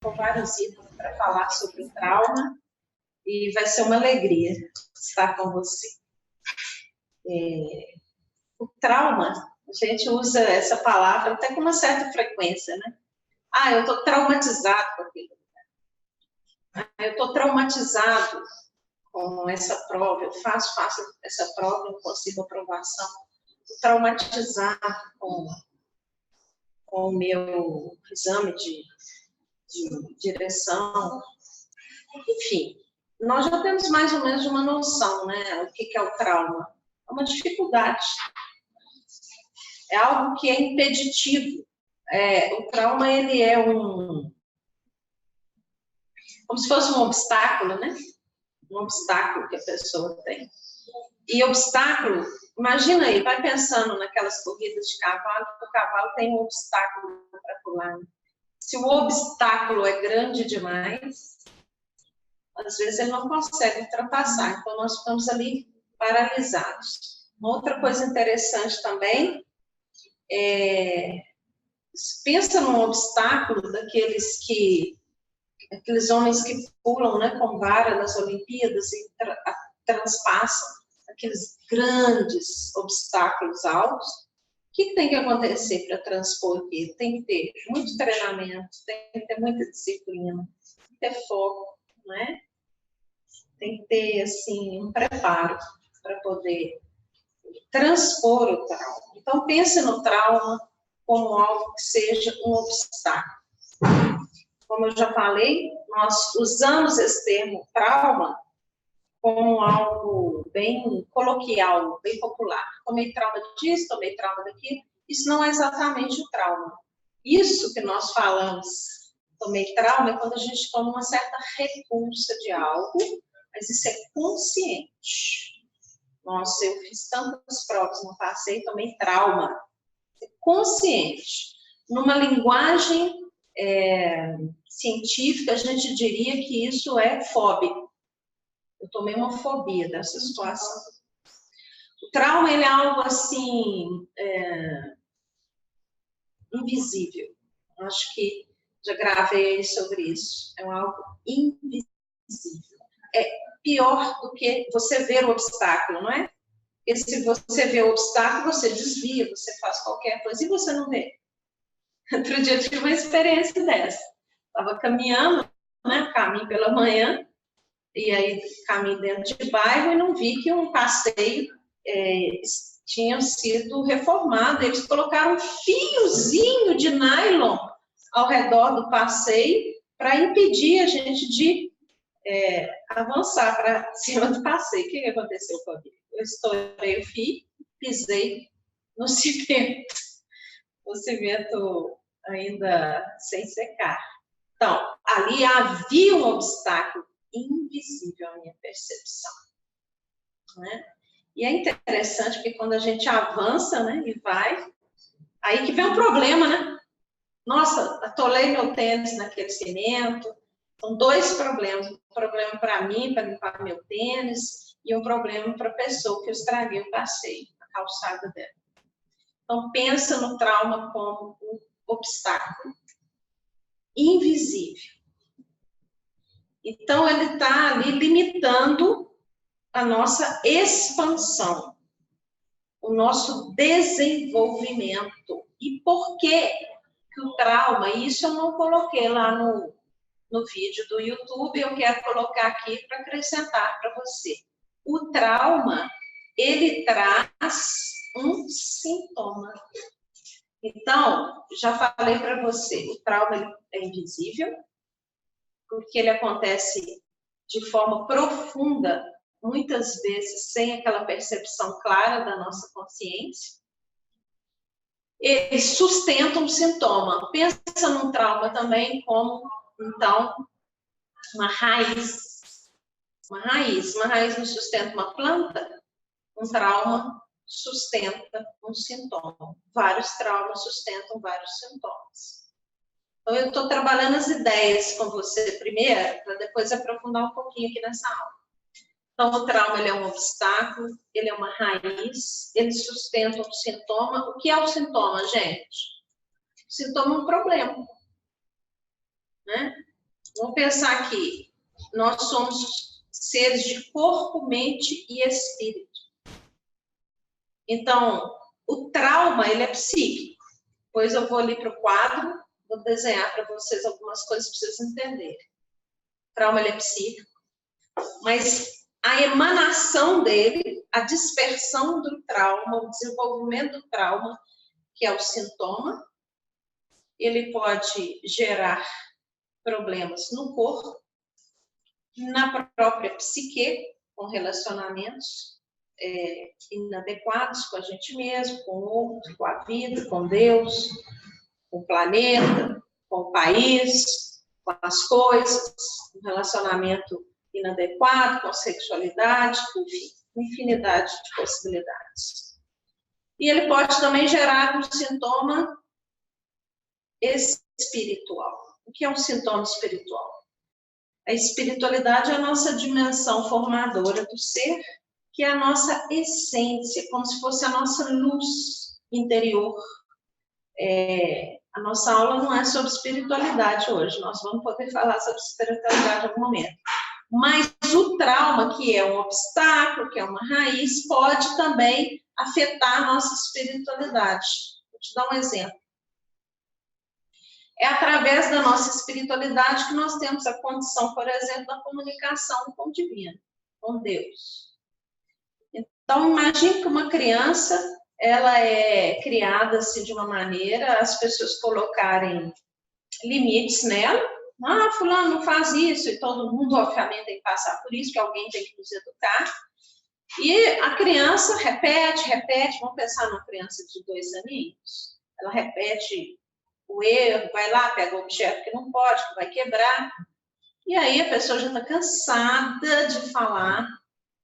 com vários itens para falar sobre o trauma e vai ser uma alegria estar com você. O trauma, a gente usa essa palavra até com uma certa frequência, né? Ah, eu estou traumatizado com aquilo. Eu estou traumatizado com essa prova, eu faço essa prova, não consigo aprovação. Estou traumatizado com o meu exame de direção. Enfim, nós já temos mais ou menos uma noção, né? O que é o trauma? É uma dificuldade. É algo que é impeditivo. O trauma, ele é como se fosse um obstáculo, né? Um obstáculo que a pessoa tem. E obstáculo, imagina aí, vai pensando naquelas corridas de cavalo, que o cavalo tem um obstáculo para pular. Se o obstáculo é grande demais, às vezes ele não consegue ultrapassar, então nós ficamos ali paralisados. Uma outra coisa interessante também pensa num obstáculo daqueles homens que pulam, né, com vara nas Olimpíadas e transpassam aqueles grandes obstáculos altos. O que tem que acontecer para transpor aquilo? Tem que ter muito treinamento, tem que ter muita disciplina, tem que ter foco, né? Tem que ter, assim, um preparo para poder transpor o trauma. Então, pense no trauma como algo que seja um obstáculo. Como eu já falei, nós usamos esse termo trauma como algo bem coloquial, bem popular. Tomei trauma disso, tomei trauma daquilo. Isso não é exatamente o trauma. Isso que nós falamos, tomei trauma, é quando a gente toma uma certa repulsa de algo, mas isso é consciente. Nossa, eu fiz tantas provas, não passei, tomei trauma. É consciente. Numa linguagem científica, a gente diria que isso é fóbico. Eu tomei uma fobia dessa situação. O trauma, ele é algo assim, invisível. Acho que já gravei sobre isso. É algo invisível. É pior do que você ver o obstáculo, não é? Porque se você vê o obstáculo, você desvia, você faz qualquer coisa e você não vê. Outro dia eu tive uma experiência dessa. Estava caminhando, né, caminho pela manhã, e aí caminho dentro de bairro e não vi que um passeio tinha sido reformado. Eles colocaram um fiozinho de nylon ao redor do passeio para impedir a gente de avançar para cima do passeio. O que aconteceu comigo? Eu estourei o fio, pisei no cimento. O cimento ainda sem secar. Então, ali havia um obstáculo invisível à minha percepção. Né? E é interessante porque quando a gente avança, né, e vai, aí que vem um problema, né? Nossa, atolei meu tênis naquele cimento. São dois problemas. Um problema para mim, para limpar meu tênis, e um problema para a pessoa que eu estraguei o passeio, a calçada dela. Então, pensa no trauma como um obstáculo invisível. Então, ele está ali limitando a nossa expansão, o nosso desenvolvimento. E por que o trauma? Isso eu não coloquei lá no vídeo do YouTube, eu quero colocar aqui para acrescentar para você. O trauma, ele traz um sintoma. Então, já falei para você, o trauma é invisível, porque ele acontece de forma profunda, muitas vezes sem aquela percepção clara da nossa consciência. Ele sustenta um sintoma. Pensa num trauma também como, então, uma raiz. Uma raiz não sustenta uma planta, um trauma sustenta um sintoma. Vários traumas sustentam vários sintomas. Então, eu estou trabalhando as ideias com você primeiro, para depois aprofundar um pouquinho aqui nessa aula. Então, o trauma, ele é um obstáculo, ele é uma raiz, ele sustenta um sintoma. O que é o sintoma, gente? O sintoma é um problema. Né? Vamos pensar aqui, nós somos seres de corpo, mente e espírito. Então, o trauma, ele é psíquico. Depois eu vou ali para o quadro, vou desenhar para vocês algumas coisas para vocês entenderem. O trauma, ele é psíquico, mas a emanação dele, a dispersão do trauma, o desenvolvimento do trauma, que é o sintoma, ele pode gerar problemas no corpo, na própria psique, com relacionamentos inadequados com a gente mesmo, com o outro, com a vida, com Deus, com o planeta, com o país, com as coisas, um relacionamento inadequado, com a sexualidade, enfim, infinidade de possibilidades. E ele pode também gerar um sintoma espiritual. O que é um sintoma espiritual? A espiritualidade é a nossa dimensão formadora do ser, que é a nossa essência, como se fosse a nossa luz interior. A nossa aula não é sobre espiritualidade hoje, nós vamos poder falar sobre espiritualidade em algum momento. Mas o trauma, que é um obstáculo, que é uma raiz, pode também afetar a nossa espiritualidade. Vou te dar um exemplo. É através da nossa espiritualidade que nós temos a condição, por exemplo, da comunicação com o divino, com Deus. Então, imagine que uma criança, ela é criada assim, de uma maneira, as pessoas colocarem limites nela. Ah, fulano não faz isso, e todo mundo, obviamente, tem que passar por isso, que alguém tem que nos educar. E a criança repete, vamos pensar numa criança de 2 aninhos, ela repete o erro, vai lá, pega o objeto que não pode, que vai quebrar, e aí a pessoa já está cansada de falar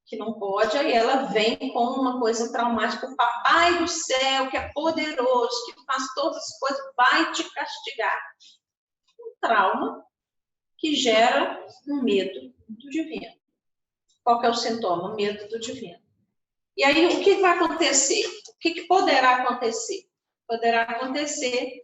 que não pode, aí ela vem com uma coisa traumática, o papai do céu, que é poderoso, que faz todas as coisas, vai te castigar. Um trauma que gera um medo do divino. Qual que é o sintoma? O medo do divino. E aí, o que vai acontecer? O que poderá acontecer? Poderá acontecer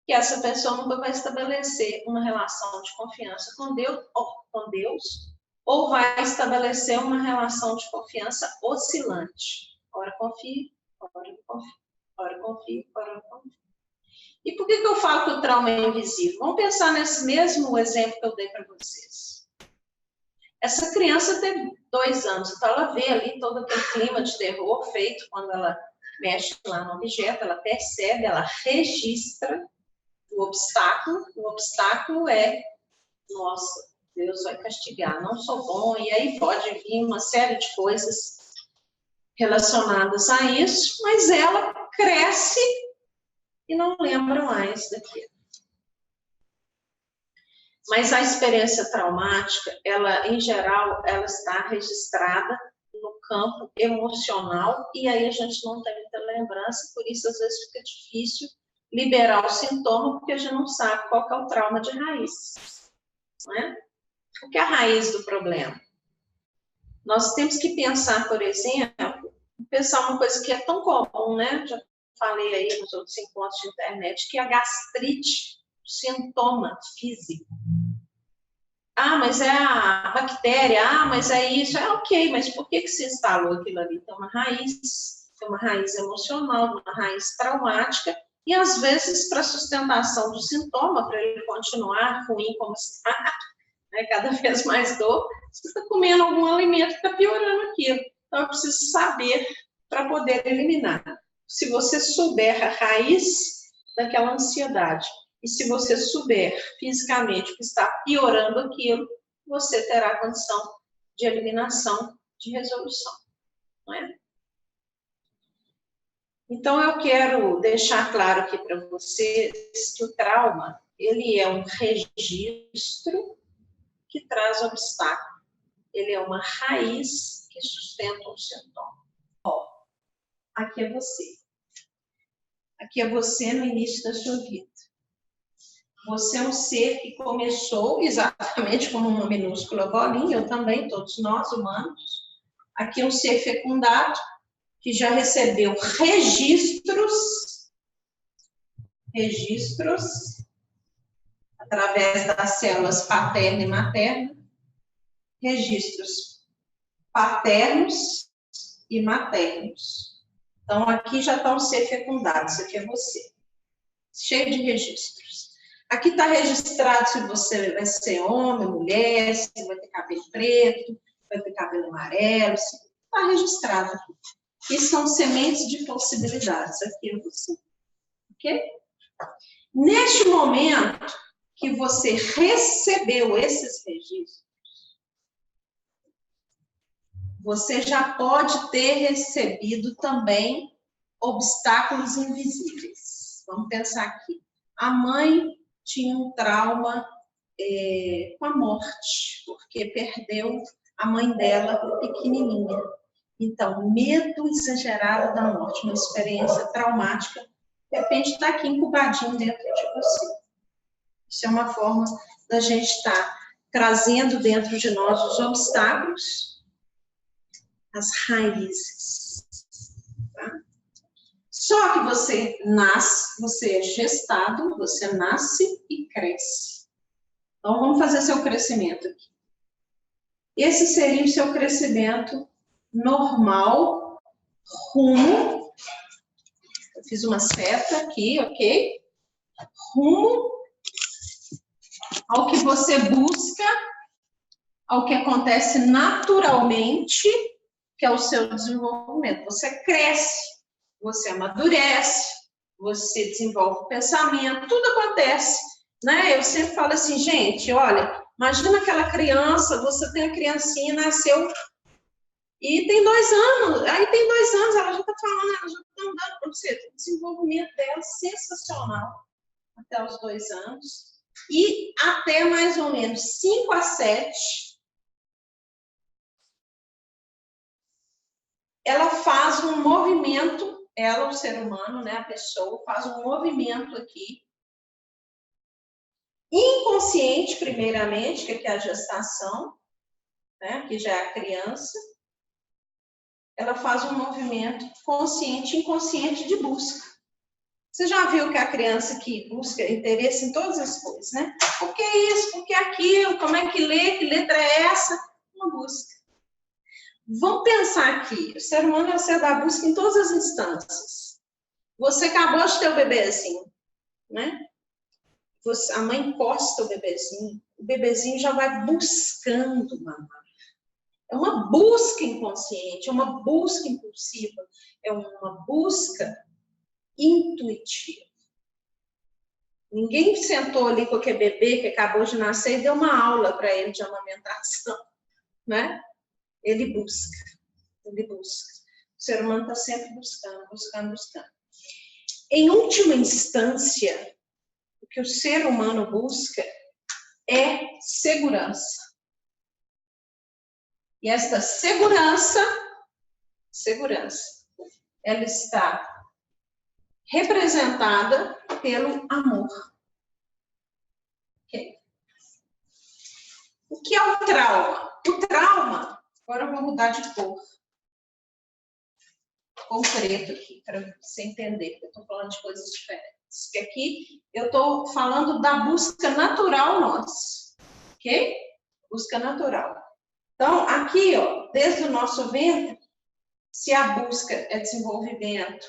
que essa pessoa nunca vai estabelecer uma relação de confiança com Deus, ou vai estabelecer uma relação de confiança oscilante. Ora confia, ora não confia, ora confia, ora não confia. E por que eu falo que o trauma é invisível? Vamos pensar nesse mesmo exemplo que eu dei para vocês. Essa criança tem 2 anos, então ela vê ali todo aquele clima de terror feito quando ela mexe lá no objeto, ela percebe, ela registra o obstáculo é, nossa, Deus vai castigar, não sou bom, e aí pode vir uma série de coisas relacionadas a isso, mas ela cresce e não lembra mais daquilo. Mas a experiência traumática, ela, em geral, ela está registrada no campo emocional, e aí a gente não tem muita lembrança, por isso às vezes fica difícil liberar o sintoma, porque a gente não sabe qual que é o trauma de raiz. Não é? O que é a raiz do problema? Nós temos que pensar, por exemplo, uma coisa que é tão comum, né? Já falei aí nos outros encontros de internet, que é a gastrite, sintoma físico. Ah, mas é a bactéria, mas é isso, ok, mas por que se instalou aquilo ali? Tem uma raiz emocional, uma raiz traumática, e às vezes para sustentação do sintoma, para ele continuar ruim como está, né, cada vez mais dor, você está comendo algum alimento que está piorando aquilo. Então eu preciso saber para poder eliminar. Se você souber a raiz daquela ansiedade, e se você souber fisicamente o que está piorando aquilo, você terá condição de eliminação, de resolução. Não é? Então, eu quero deixar claro aqui para vocês que o trauma, ele é um registro que traz obstáculo. Ele é uma raiz que sustenta um sintoma. Ó, aqui é você. Aqui é você no início da sua vida. Você é um ser que começou exatamente como uma minúscula bolinha, eu também, todos nós humanos. Aqui é um ser fecundado, que já recebeu registros através das células paterna e materna, registros paternos e maternos. Então, aqui já está o ser fecundado, isso aqui é você. Cheio de registros. Aqui está registrado se você vai ser homem, mulher, se vai ter cabelo preto, vai ter cabelo amarelo, está registrado aqui. E são sementes de possibilidades, aqui é você. Ok? Neste momento que você recebeu esses registros, você já pode ter recebido também obstáculos invisíveis. Vamos pensar aqui. A mãe tinha um trauma com a morte, porque perdeu a mãe dela pequenininha. Então, medo exagerado da morte, uma experiência traumática, de repente está aqui incubadinho dentro de você. Isso é uma forma da gente estar trazendo dentro de nós os obstáculos, as raízes. Tá? Só que você nasce, você é gestado, você nasce e cresce. Então, vamos fazer seu crescimento aqui. Esse seria o seu crescimento normal, rumo, eu fiz uma seta aqui, ok? Rumo ao que você busca, ao que acontece naturalmente, que é o seu desenvolvimento. Você cresce, você amadurece, você desenvolve pensamento, tudo acontece, né? Eu sempre falo assim, gente, olha, imagina aquela criança, você tem a criancinha, nasceu e tem 2 anos, aí tem 2 anos, ela já está falando, ela já está andando para você, o desenvolvimento dela é sensacional, até os 2 anos, e até mais ou menos 5 a 7, ela faz um movimento, ela, o ser humano, né, a pessoa, faz um movimento aqui, inconsciente, primeiramente, que é a gestação, né, que já é a criança, ela faz um movimento consciente e inconsciente de busca. Você já viu que a criança que busca interesse em todas as coisas, né? Por que isso? Por que aquilo? Como é que lê? Que letra é essa? Uma busca. Vamos pensar aqui, o ser humano é o ser da busca em todas as instâncias. Você acabou de ter o bebezinho, né? A mãe encosta o bebezinho já vai buscando mamar. É uma busca inconsciente, é uma busca impulsiva, é uma busca intuitiva. Ninguém sentou ali com aquele bebê que acabou de nascer e deu uma aula para ele de amamentação, né? Ele busca, ele busca. O ser humano está sempre buscando, buscando, buscando. Em última instância, o que o ser humano busca é segurança. E esta segurança, ela está representada pelo amor. Okay? O que é o trauma? O trauma, agora eu vou mudar de cor. Cor preto aqui, para você entender que eu estou falando de coisas diferentes. Que aqui eu estou falando da busca natural nossa. Ok? Busca natural. Então, aqui, ó, desde o nosso ventre, se a busca é desenvolvimento,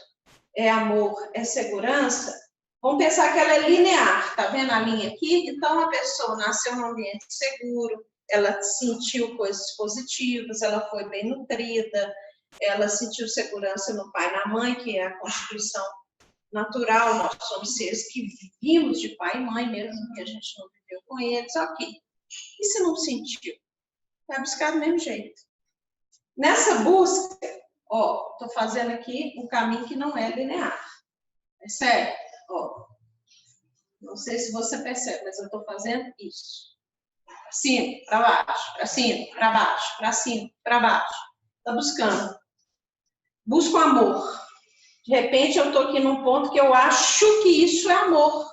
é amor, é segurança, vamos pensar que ela é linear, tá vendo a linha aqui? Então, a pessoa nasceu num ambiente seguro, ela sentiu coisas positivas, ela foi bem nutrida, ela sentiu segurança no pai e na mãe, que é a constituição natural, nós somos seres que vivimos de pai e mãe, mesmo que a gente não viveu com eles, ok. E se não sentiu? Vai buscar do mesmo jeito. Nessa busca, ó, estou fazendo aqui um caminho que não é linear. Percebe? Ó, não sei se você percebe, mas eu estou fazendo isso. Para cima, para baixo, para cima, para baixo, para cima, para baixo. Está buscando. Busca o amor. De repente, eu estou aqui num ponto que eu acho que isso é amor.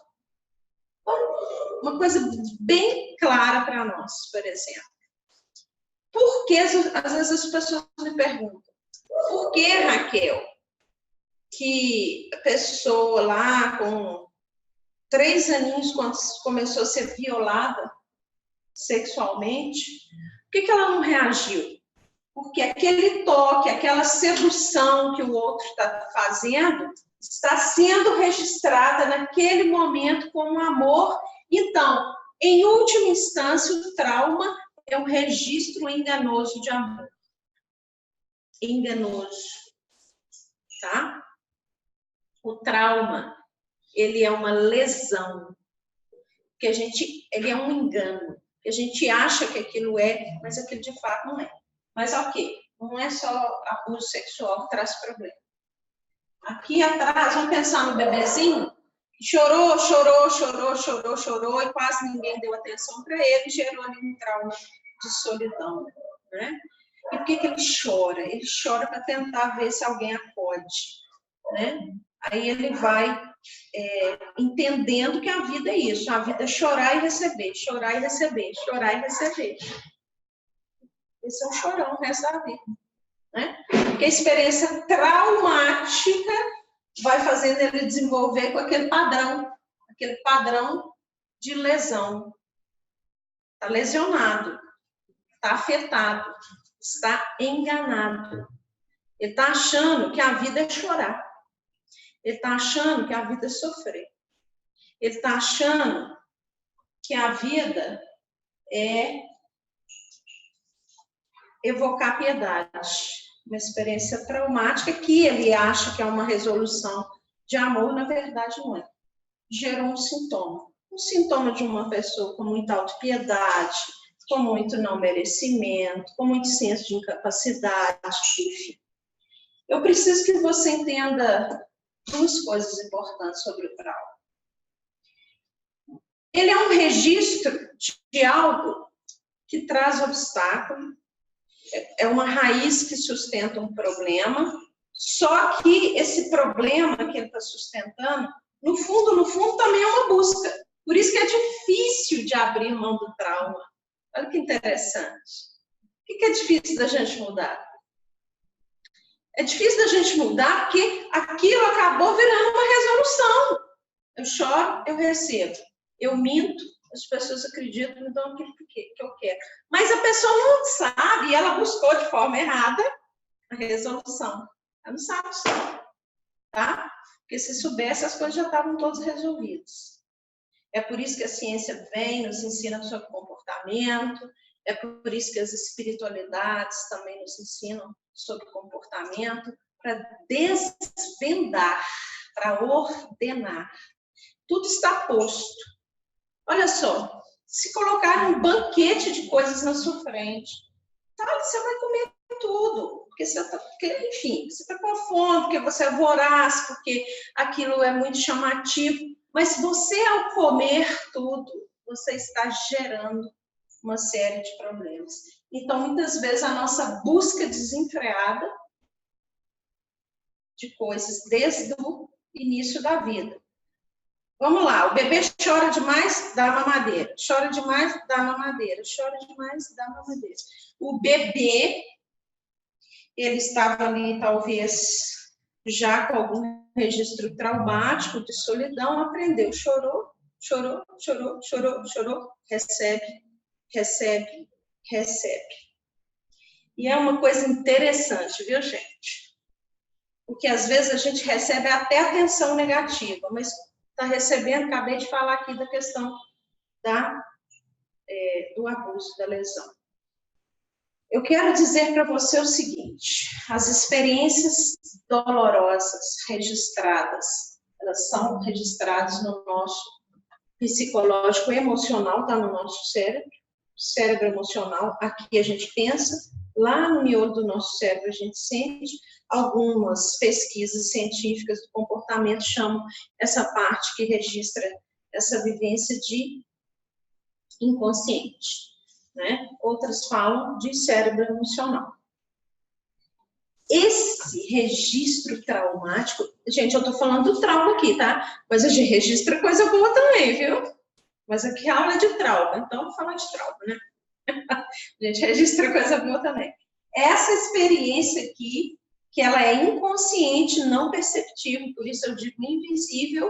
Então, uma coisa bem clara para nós, por exemplo. Por que, às vezes, as pessoas me perguntam, por que, Raquel, que a pessoa lá com 3 aninhos, quando começou a ser violada sexualmente, por que ela não reagiu? Porque aquele toque, aquela sedução que o outro está fazendo, está sendo registrada naquele momento como amor. Então, em última instância, o trauma é um registro enganoso de amor. Enganoso, tá? O trauma, ele é uma lesão, que ele é um engano, que a gente acha que aquilo é, mas aquilo de fato não é. Mas ok, não é só abuso sexual que traz problema. Aqui atrás, vamos pensar no bebezinho, chorou, e quase ninguém deu atenção para ele, gerou ali um trauma de solidão, né? E por que ele chora? Ele chora para tentar ver se alguém acode, né? Aí ele vai entendendo que a vida é isso, a vida é chorar e receber, chorar e receber, chorar e receber. Esse é um chorão o resto da vida, né? Porque a experiência traumática vai fazendo ele desenvolver com aquele padrão de lesão. Está lesionado, está afetado, está enganado. Ele está achando que a vida é chorar. Ele está achando que a vida é sofrer. Ele está achando que a vida é evocar piedade. Uma experiência traumática que ele acha que é uma resolução de amor, na verdade não é. Gerou um sintoma. Um sintoma de uma pessoa com muita autopiedade, com muito não merecimento, com muito senso de incapacidade, enfim. Eu preciso que você entenda 2 coisas importantes sobre o trauma. Ele é um registro de algo que traz obstáculo, é uma raiz que sustenta um problema, só que esse problema que ele está sustentando, no fundo, também é uma busca. Por isso que é difícil de abrir mão do trauma. Olha que interessante. O que é difícil da gente mudar? É difícil da gente mudar porque aquilo acabou virando uma resolução. Eu choro, eu recebo. Eu minto, as pessoas acreditam, me dão aquilo que eu quero. Mas a pessoa não sabe, ela buscou de forma errada a resolução. Ela não sabe isso, tá? Porque se soubesse, as coisas já estavam todas resolvidas. É por isso que a ciência vem, nos ensina sobre comportamento, é por isso que as espiritualidades também nos ensinam sobre comportamento, para desvendar, para ordenar. Tudo está posto. Olha só, se colocar um banquete de coisas na sua frente, tá, você vai comer tudo, enfim, você está com fome, porque você é voraz, porque aquilo é muito chamativo, mas você, ao comer tudo, você está gerando uma série de problemas. Então, muitas vezes, a nossa busca desenfreada de coisas desde o início da vida. Vamos lá, o bebê chora demais, dá mamadeira. Chora demais, dá mamadeira. Chora demais, dá mamadeira. O bebê, ele estava ali, talvez, já com algum registro traumático de solidão, aprendeu. Chorou, recebe. E é uma coisa interessante, viu, gente? Porque às vezes a gente recebe até atenção negativa, mas está recebendo, acabei de falar aqui da questão do abuso, da lesão. Eu quero dizer para você o seguinte, as experiências dolorosas registradas, elas são registradas no nosso psicológico emocional, está no nosso cérebro emocional, aqui a gente pensa, lá no miolo do nosso cérebro a gente sente. Algumas pesquisas científicas do comportamento chamam essa parte que registra essa vivência de inconsciente, né? Outras falam de cérebro emocional. Esse registro traumático, gente, eu estou falando do trauma aqui, tá? Mas a gente registra coisa boa também, viu? Mas aqui a aula é de trauma, então vou falar de trauma, né? A gente registra coisa boa também. Essa experiência aqui, que ela é inconsciente, não perceptível, por isso eu digo invisível,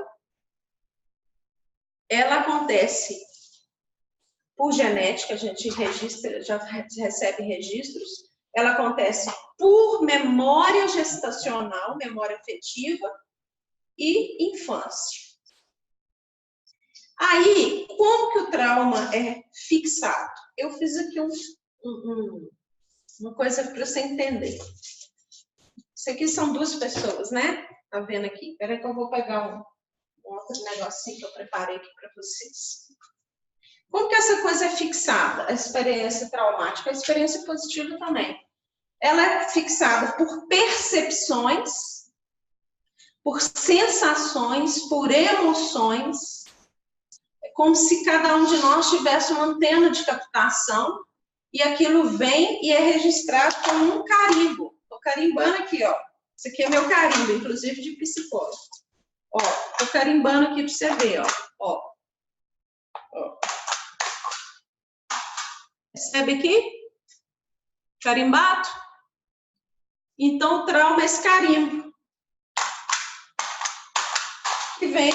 ela acontece por genética, a gente registra, já recebe registros, ela acontece por memória gestacional, memória afetiva e infância. Aí, como que o trauma é fixado? Eu fiz aqui uma coisa para você entender. Isso aqui são duas pessoas, né? Tá vendo aqui? Espera que eu vou pegar um outro negocinho que eu preparei aqui para vocês. Como que essa coisa é fixada? A experiência traumática, a experiência positiva também. Ela é fixada por percepções, por sensações, por emoções. É como se cada um de nós tivesse uma antena de captação e aquilo vem e é registrado como um carimbo. Estou carimbando aqui, ó. Isso aqui é meu carimbo, inclusive de psicólogo. Ó, estou carimbando aqui para você ver, ó. Percebe aqui? Carimbado? Então, o trauma é esse carimbo. Que vem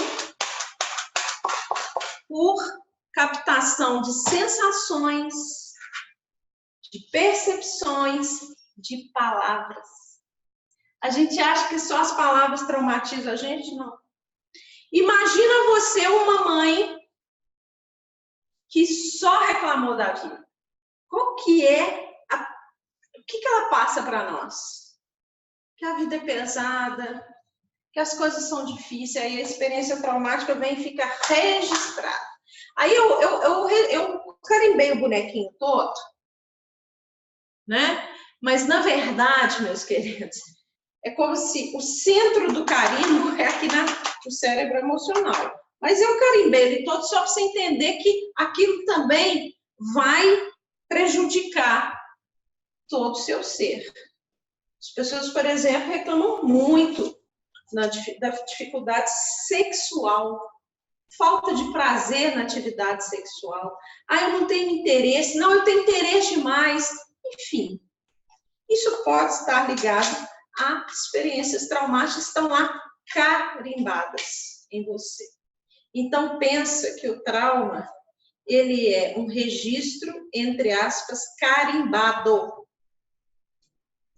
por captação de sensações, de percepções, de palavras. A gente acha que só as palavras traumatizam a gente? Não. Imagina você, uma mãe, que só reclamou da vida. Qual que é o que ela passa para nós? Que a vida é pesada, que as coisas são difíceis, aí a experiência traumática vem e fica registrada. Aí eu carimbei o bonequinho todo, né? Mas, na verdade, meus queridos, é como se o centro do carimbo é aqui no cérebro emocional. Mas eu carimbei ele todo só para você entender que aquilo também vai prejudicar todo o seu ser. As pessoas, por exemplo, reclamam muito da dificuldade sexual, falta de prazer na atividade sexual. Ah, eu não tenho interesse. Não, eu tenho interesse demais. Enfim, isso pode estar ligado a experiências traumáticas que estão lá carimbadas em você. Então, pensa que o trauma, ele é um registro, entre aspas, carimbado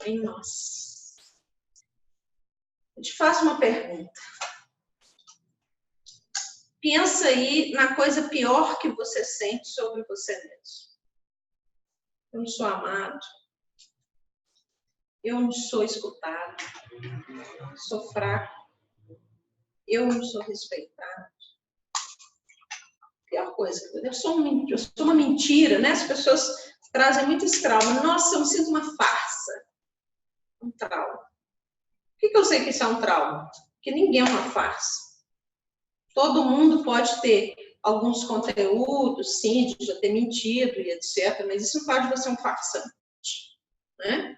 em nós. Eu te faço uma pergunta. Pensa aí na coisa pior que você sente sobre você mesmo. Eu não sou amado. Eu não sou escutado. Sou fraco. Eu não sou respeitado. Pior coisa. Eu sou uma mentira, né? As pessoas trazem muito esse trauma. Nossa, eu me sinto uma farsa. Um trauma. Por que eu sei que isso é um trauma? Porque ninguém é uma farsa. Todo mundo pode ter alguns conteúdos, sim, de já ter mentido e etc., mas isso não pode você ser um farsante, né?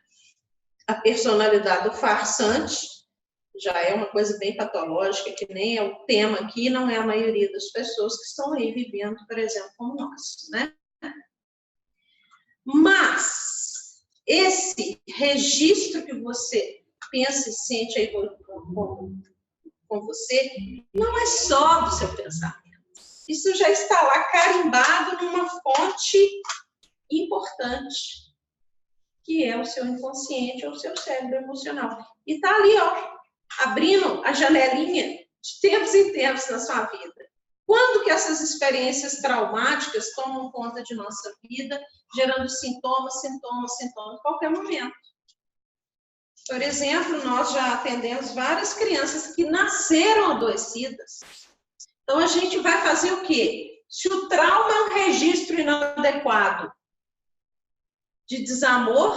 A personalidade do farsante já é uma coisa bem patológica, que nem é o tema aqui, não é a maioria das pessoas que estão aí vivendo, por exemplo, como nós, né? Mas esse registro que você pensa e sente aí com você, não é só do seu pensamento. Isso já está lá carimbado numa fonte importante, que é o seu inconsciente ou o seu cérebro emocional. E está ali, ó, abrindo a janelinha de tempos em tempos na sua vida. Quando que essas experiências traumáticas tomam conta de nossa vida, gerando sintomas, a qualquer momento. Por exemplo, nós já atendemos várias crianças que nasceram adoecidas. Então, a gente vai fazer o quê? Se o trauma é um registro inadequado de desamor,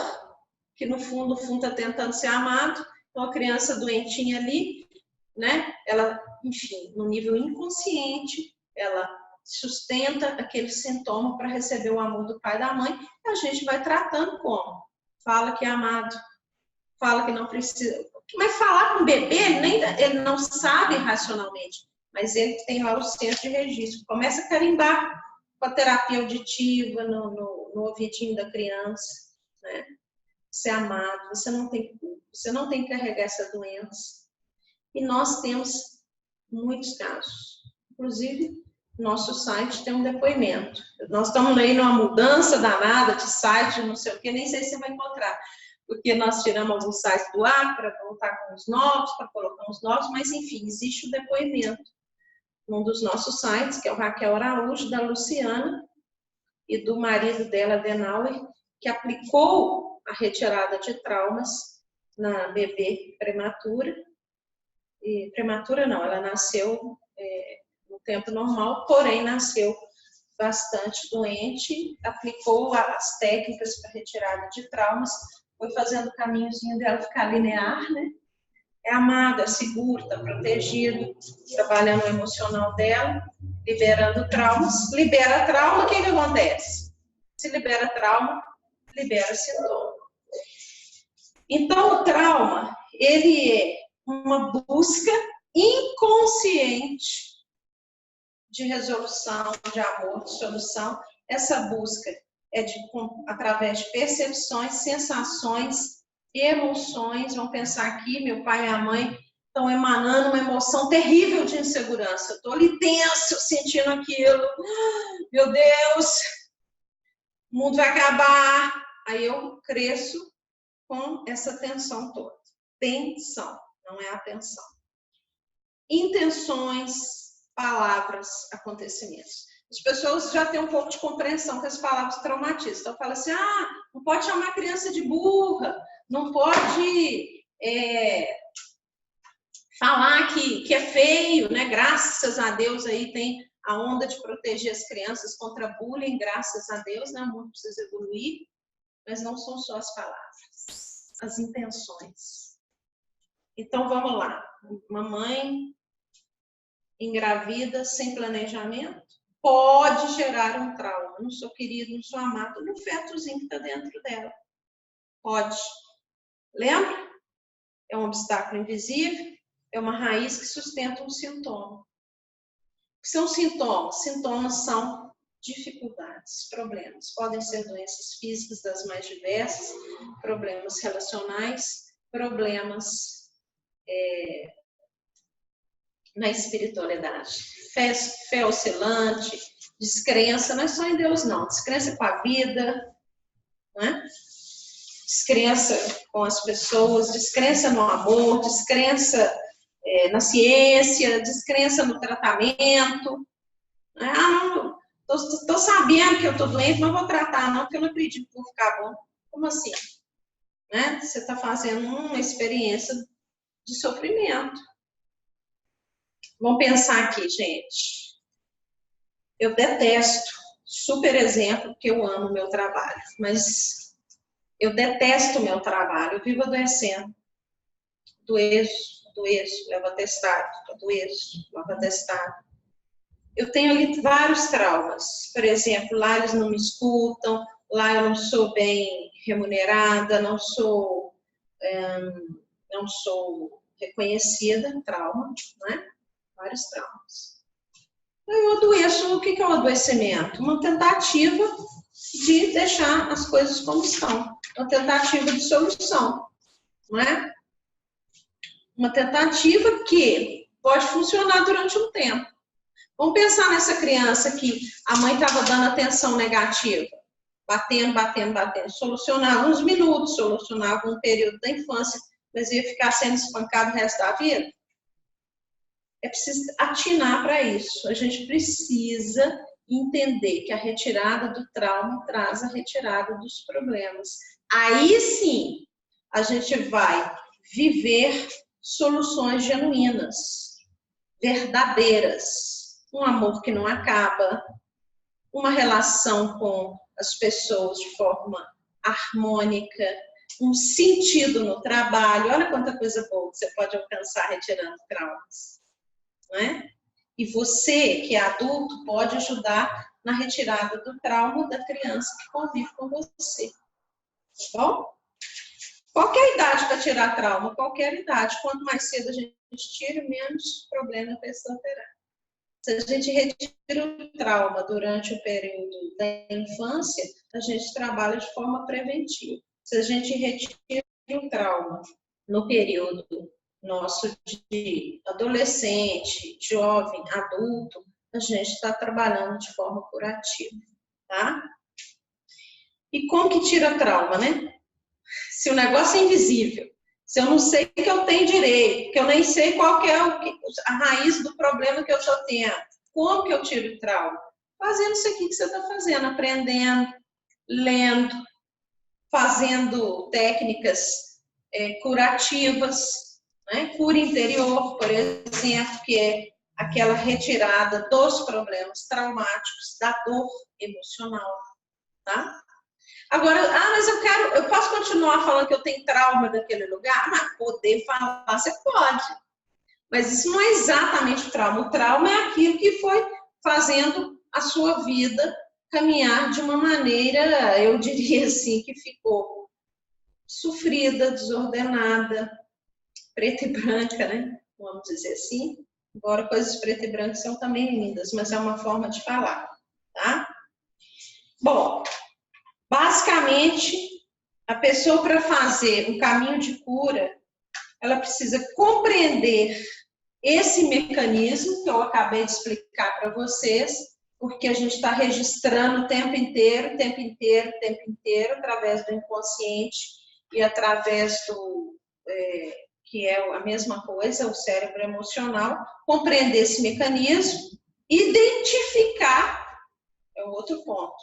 que no fundo está tentando ser amado, então a criança doentinha ali, né? Ela, enfim, no nível inconsciente, ela sustenta aquele sintoma para receber o amor do pai e da mãe, e a gente vai tratando como? Fala que é amado, fala que não precisa. Mas falar com o bebê, ele não sabe racionalmente, mas ele tem lá o centro de registro. Começa a carimbar com a terapia auditiva no ouvidinho da criança, né? Ser amado, você não tem culpa, você não tem que carregar essa doença. E nós temos muitos casos. Inclusive, nosso site tem um depoimento. Nós estamos aí numa mudança danada de site, não sei o que, nem sei se você vai encontrar, porque nós tiramos alguns sites do ar para voltar com os novos, para colocar os novos, mas enfim, existe o depoimento num dos nossos sites, que é o Raquel Araújo, da Luciana, e do marido dela, Denauer, que aplicou a retirada de traumas na bebê prematura. E prematura não, ela nasceu no tempo normal, porém nasceu bastante doente, aplicou as técnicas para retirada de traumas, foi fazendo o caminhozinho dela ficar linear, né? É amado, é seguro, está protegido, trabalhando o emocional dela, liberando traumas. Libera trauma, o que acontece? Se libera trauma, libera sintoma. Então, o trauma, ele é uma busca inconsciente de resolução, de amor, de solução. Essa busca é através de percepções, sensações, emoções. Vamos pensar aqui, meu pai e minha mãe estão emanando uma emoção terrível de insegurança. Eu estou ali tenso, sentindo aquilo. Meu Deus, o mundo vai acabar. Aí eu cresço com essa tensão toda. Tensão, não é atenção. Intenções, palavras, acontecimentos. As pessoas já têm um pouco de compreensão que as palavras traumatizam. Então, fala assim, não pode chamar a criança de burra, não pode falar que é feio, né? Graças a Deus aí tem a onda de proteger as crianças contra bullying, graças a Deus, né? O mundo precisa evoluir, mas não são só as palavras, as intenções. Então, vamos lá. Mamãe engravida sem planejamento pode gerar um trauma no seu querido, no seu amado, no fetozinho que está dentro dela. Pode. Lembra? É um obstáculo invisível, é uma raiz que sustenta um sintoma. O que são sintomas? Sintomas são dificuldades, problemas. Podem ser doenças físicas das mais diversas, problemas relacionais, problemas na espiritualidade. Fé oscilante, descrença, não é só em Deus não, descrença com a vida, né? Descrença com as pessoas, descrença no amor, descrença na ciência, descrença no tratamento. Né? Não, tô sabendo que eu tô doente, não vou tratar não, porque eu não acredito que vou ficar bom. Como assim? Né? Você está fazendo uma experiência de sofrimento. Vamos pensar aqui, gente. Eu detesto, super exemplo, porque eu amo o meu trabalho, mas eu detesto o meu trabalho, eu vivo adoecendo. Doeço, levo atestado, levo atestado. Eu tenho ali vários traumas. Por exemplo, lá eles não me escutam, lá eu não sou bem remunerada, não sou reconhecida, trauma, né? Vários traumas. Eu adoeço. O que é o adoecimento? Uma tentativa de deixar as coisas como estão. Uma tentativa de solução, não é? Uma tentativa que pode funcionar durante um tempo. Vamos pensar nessa criança que a mãe estava dando atenção negativa, batendo. Solucionava uns minutos, solucionava um período da infância, mas ia ficar sendo espancado o resto da vida. É preciso atinar para isso. A gente precisa entender que a retirada do trauma traz a retirada dos problemas. Aí sim, a gente vai viver soluções genuínas, verdadeiras. Um amor que não acaba, uma relação com as pessoas de forma harmônica, um sentido no trabalho. Olha quanta coisa boa que você pode alcançar retirando traumas. Não é? E você, que é adulto, pode ajudar na retirada do trauma da criança que convive com você. Tá bom? Qualquer idade para tirar trauma, qualquer idade. Quanto mais cedo a gente tira, menos problema a pessoa terá. Se a gente retira o trauma durante o período da infância, a gente trabalha de forma preventiva. Se a gente retira o trauma no período nosso de adolescente, jovem, adulto, a gente está trabalhando de forma curativa, tá? E como que tira trauma, né? Se o negócio é invisível, se eu não sei que eu tenho direito, que eu nem sei qual que é a raiz do problema que eu estou tendo, como que eu tiro o trauma? Fazendo isso aqui que você está fazendo, aprendendo, lendo, fazendo técnicas curativas, né? Cura interior, por exemplo, que é aquela retirada dos problemas traumáticos, da dor emocional, tá? Agora, mas eu posso continuar falando que eu tenho trauma daquele lugar? Mas poder falar, você pode. Mas isso não é exatamente o trauma. O trauma é aquilo que foi fazendo a sua vida caminhar de uma maneira, eu diria assim, que ficou sofrida, desordenada, preta e branca, né? Vamos dizer assim. Embora coisas preto e branco são também lindas, mas é uma forma de falar, tá? Bom, basicamente, a pessoa para fazer um caminho de cura, ela precisa compreender esse mecanismo que eu acabei de explicar para vocês, porque a gente está registrando o tempo inteiro, através do inconsciente e através do que é a mesma coisa, o cérebro emocional, compreender esse mecanismo, identificar, é o outro ponto,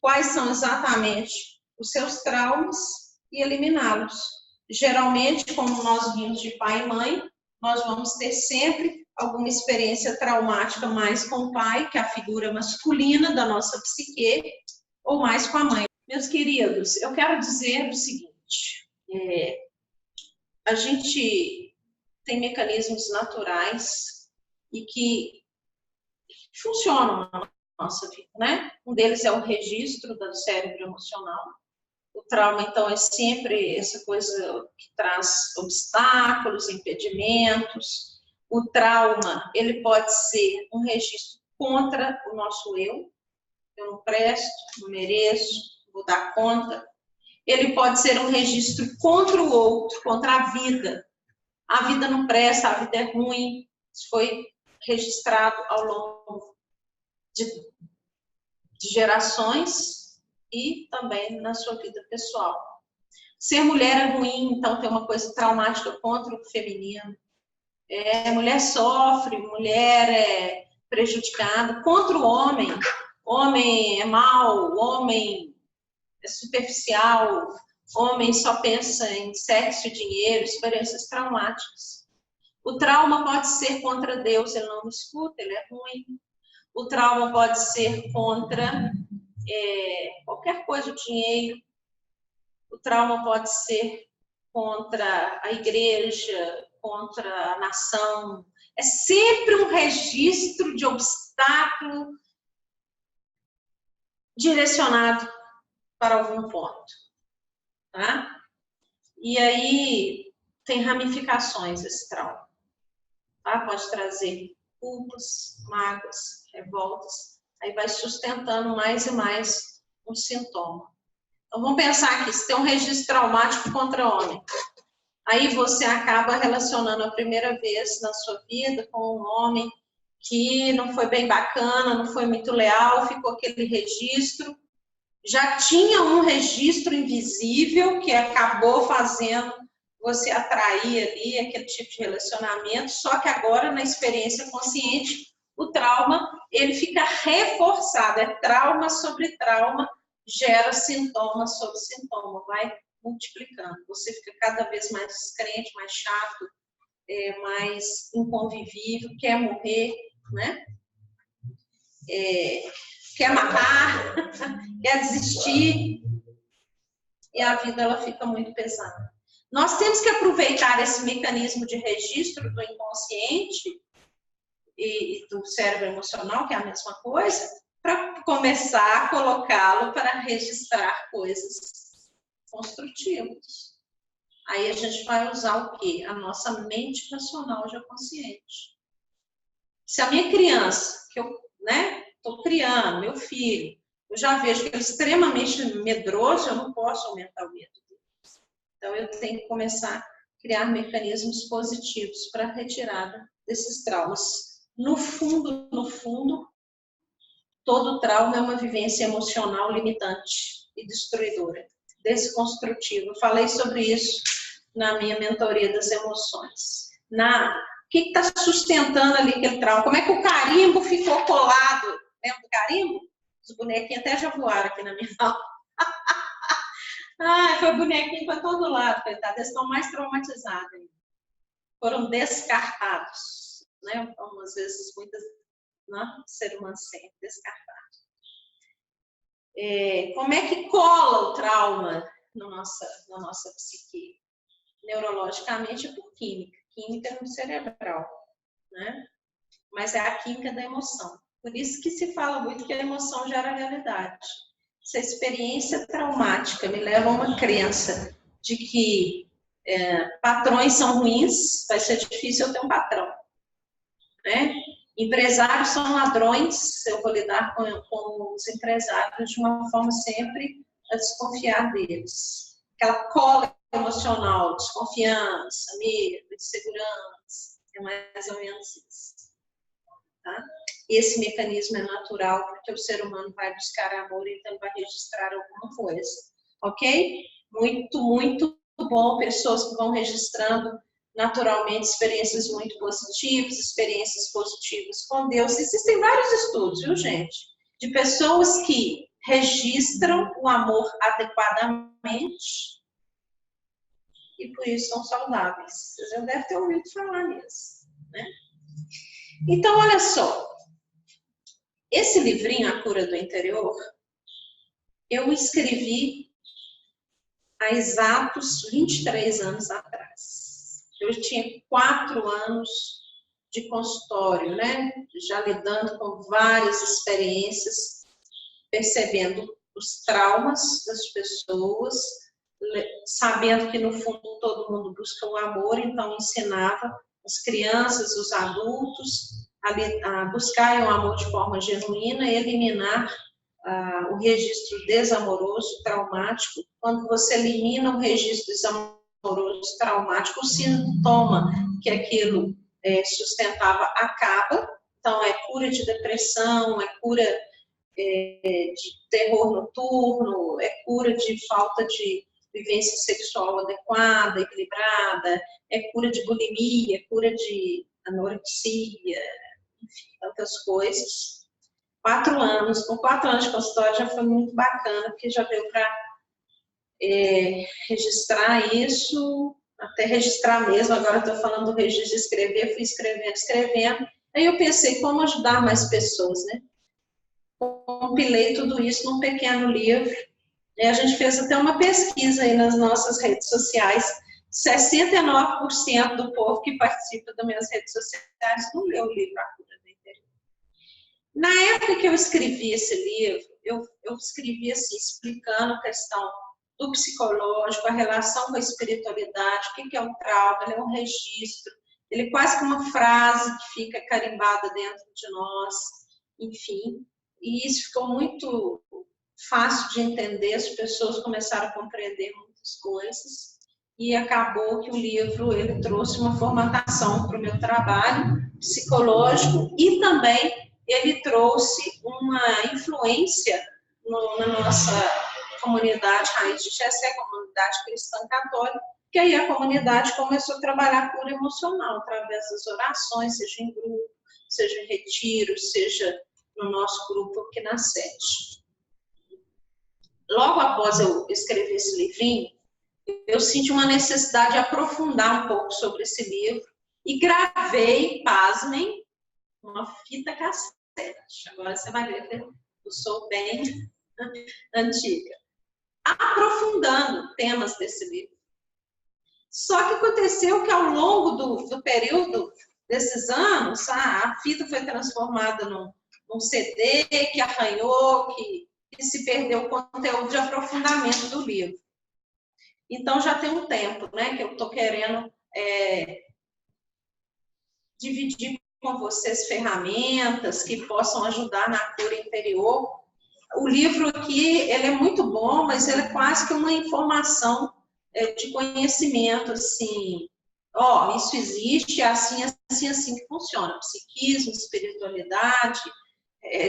quais são exatamente os seus traumas e eliminá-los. Geralmente, como nós vimos de pai e mãe, nós vamos ter sempre alguma experiência traumática mais com o pai, que é a figura masculina da nossa psique, ou mais com a mãe. Meus queridos, eu quero dizer o seguinte, a gente tem mecanismos naturais e que funcionam na nossa vida, né? Um deles é o registro do cérebro emocional. O trauma, então, é sempre essa coisa que traz obstáculos, impedimentos. O trauma, ele pode ser um registro contra o nosso eu. Eu não presto, não mereço, vou dar conta. Ele pode ser um registro contra o outro, contra a vida. A vida não presta, a vida é ruim. Isso foi registrado ao longo de gerações e também na sua vida pessoal. Ser mulher é ruim, então tem uma coisa traumática contra o feminino. Mulher sofre, mulher é prejudicada. Contra o homem. Homem é mau, homem é superficial, homem só pensa em sexo e dinheiro, experiências traumáticas. O trauma pode ser contra Deus, ele não me escuta, ele é ruim. O trauma pode ser contra qualquer coisa, o dinheiro. O trauma pode ser contra a igreja, contra a nação. É sempre um registro de obstáculo direcionado para algum ponto. Tá? E aí tem ramificações esse trauma. Tá? Pode trazer culpas, mágoas, revoltas. Aí vai sustentando mais e mais um sintoma. Então, vamos pensar aqui, se tem um registro traumático contra homem, aí você acaba relacionando a primeira vez na sua vida com um homem que não foi bem bacana, não foi muito leal, ficou aquele registro. Já tinha um registro invisível que acabou fazendo você atrair ali aquele tipo de relacionamento, só que agora, na experiência consciente, o trauma, ele fica reforçado, é trauma sobre trauma, gera sintoma sobre sintoma, vai multiplicando. Você fica cada vez mais descrente, mais chato, mais inconvivível, quer morrer, né? Quer matar, quer desistir, e a vida ela fica muito pesada. Nós temos que aproveitar esse mecanismo de registro do inconsciente e do cérebro emocional, que é a mesma coisa, para começar a colocá-lo para registrar coisas construtivas. Aí a gente vai usar o quê? A nossa mente racional já consciente. Se a minha criança, que eu estou criando, meu filho, eu já vejo que ele é extremamente medroso, eu não posso aumentar o medo dele. Então eu tenho que começar a criar mecanismos positivos para a retirada desses traumas. No fundo, todo trauma é uma vivência emocional limitante e destruidora, desconstrutiva. Eu falei sobre isso na minha mentoria das emoções. O que está sustentando ali aquele trauma? Como é que o carimbo ficou colado? Lembra do carimbo? Os bonequinhos até já voaram aqui na minha mão. Foi bonequinho para todo lado, coitado. Eles estão mais traumatizados ainda. Foram descartados, né? Algumas vezes, muitas, não, ser humano sempre descartado. Como é que cola o trauma na nossa psique? Neurologicamente é por química. Química no cerebral, né? Mas é a química da emoção. Por isso que se fala muito que a emoção gera realidade. Essa experiência traumática me leva a uma crença de que patrões são ruins, vai ser difícil eu ter um patrão, né? Empresários são ladrões, eu vou lidar com os empresários de uma forma sempre a desconfiar deles. Aquela cola emocional, desconfiança, medo, insegurança, é mais ou menos isso. Tá? Esse mecanismo é natural, porque o ser humano vai buscar amor, então vai registrar alguma coisa, ok? Muito, muito bom, pessoas que vão registrando naturalmente experiências muito positivas com Deus. Existem vários estudos, viu, gente? De pessoas que registram o amor adequadamente e por isso são saudáveis. Vocês já devem ter ouvido falar nisso, né? Então, olha só. Esse livrinho, A Cura do Interior, eu escrevi há exatos 23 anos atrás. Eu tinha 4 anos de consultório, né? Já lidando com várias experiências, percebendo os traumas das pessoas, sabendo que no fundo todo mundo busca o amor, então ensinava as crianças, os adultos a buscarem o amor de forma genuína e eliminar o registro desamoroso, traumático. Quando você elimina o registro desamoroso, traumático, o sintoma que aquilo sustentava acaba. Então, é cura de depressão, é cura de terror noturno, é cura de falta de vivência sexual adequada, equilibrada, é cura de bulimia, é cura de anorexia, enfim, tantas coisas. 4 anos, com 4 anos de consultório já foi muito bacana, porque já deu para registrar isso, até registrar mesmo, agora estou falando do registro de escrever, fui escrevendo, aí eu pensei como ajudar mais pessoas, né? Compilei tudo isso num pequeno livro, e a gente fez até uma pesquisa aí nas nossas redes sociais, 69% do povo que participa das minhas redes sociais não leu o livro A Cura do Interior. Na época que eu escrevi esse livro, eu escrevi assim, explicando a questão do psicológico, a relação com a espiritualidade, o que é o trauma, ele é um registro, ele é quase que uma frase que fica carimbada dentro de nós, enfim, e isso ficou muito fácil de entender, as pessoas começaram a compreender muitas coisas, e acabou que o livro ele trouxe uma formatação para o meu trabalho psicológico e também ele trouxe uma influência na nossa comunidade Raiz de Jessé, comunidade cristã católica, que aí a comunidade começou a trabalhar a cura emocional através das orações, seja em grupo, seja em retiro, seja no nosso grupo aqui na sede. Logo após eu escrever esse livrinho, eu senti uma necessidade de aprofundar um pouco sobre esse livro e gravei, pasmem, uma fita cassete. Agora você vai ver que eu sou bem antiga. Aprofundando temas desse livro. Só que aconteceu que ao longo do período desses anos, a fita foi transformada num CD que arranhou, que se perdeu o conteúdo de aprofundamento do livro. Então, já tem um tempo, né, que eu estou querendo dividir com vocês ferramentas que possam ajudar na cura interior. O livro aqui, ele é muito bom, mas ele é quase que uma informação de conhecimento, assim, isso existe, é assim, assim, assim que funciona. Psiquismo, espiritualidade,